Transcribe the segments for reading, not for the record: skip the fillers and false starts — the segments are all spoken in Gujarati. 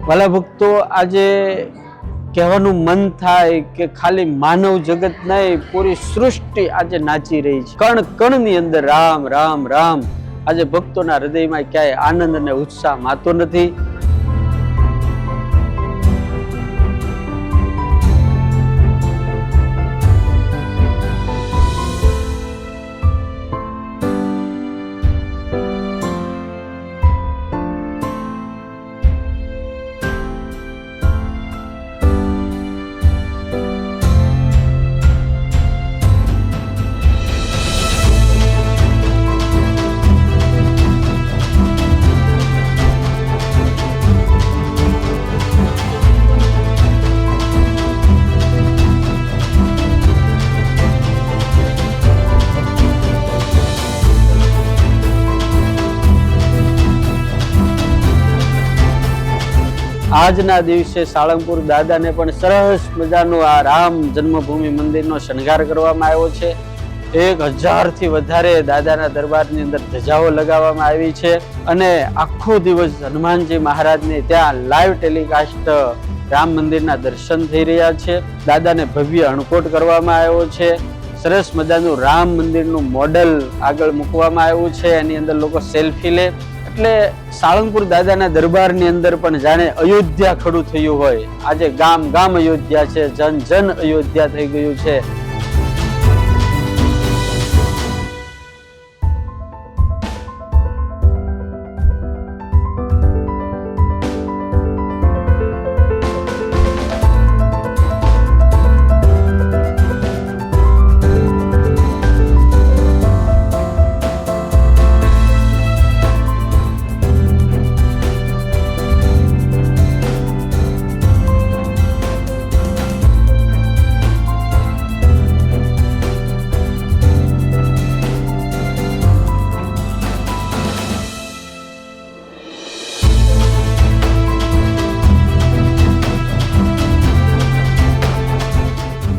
વાલા ભક્તો, આજે કહેવાનું મન થાય કે ખાલી માનવ જગત નહીં, પૂરી સૃષ્ટિ આજે નાચી રહી છે. કણ કણની અંદર રામ રામ રામ. આજે ભક્તોના હૃદયમાં ક્યાંય આનંદ અને ઉત્સાહ માતો નથી. આજના દિવસે સાળંગપુર દાદાને પણ સરસ મજાનું આ રામ જન્મભૂમિ મંદિરનો શણગાર કરવામાં આવ્યો છે. 1000 થી વધારે દાદાના દરબારની અંદર ધજાઓ લગાવવામાં આવી છે અને આખો દિવસ હનુમાનજી મહારાજને ત્યાં લાઈવ ટેલિકાસ્ટ રામ મંદિરના દર્શન થઈ રહ્યા છે. દાદાને ભવ્ય અણકોટ કરવામાં આવ્યો છે. સરસ મજાનું રામ મંદિરનું મોડલ આગળ મૂકવામાં આવ્યું છે. એની અંદર લોકો સેલ્ફી લે. એટલે સાળંગપુર દાદાના દરબારની અંદર પણ જાણે અયોધ્યા ખડું થયું હોય. આજે ગામ ગામ અયોધ્યા છે, જન જન અયોધ્યા થઈ ગયું છે.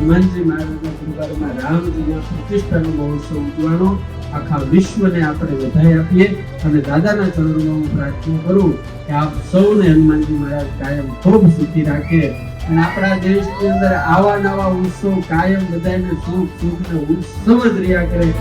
હનુમાનજી મહારાજના દરબારમાં રામજીના પ્રતિષ્ઠાનો મહોત્સવ ઉજવવાનો આખા વિશ્વને આપણે વધાઈ આપીએ અને દાદાના ચરણોમાં હું પ્રાર્થના કરું કે આપ સૌને હનુમાનજી મહારાજ કાયમ ખૂબ સુખી રાખે અને આપણા દેશની અંદર આવા નવા ઉત્સવ કાયમ બધાને સુખ સુખ ને ઉત્સવ જ રહ્યા કરે.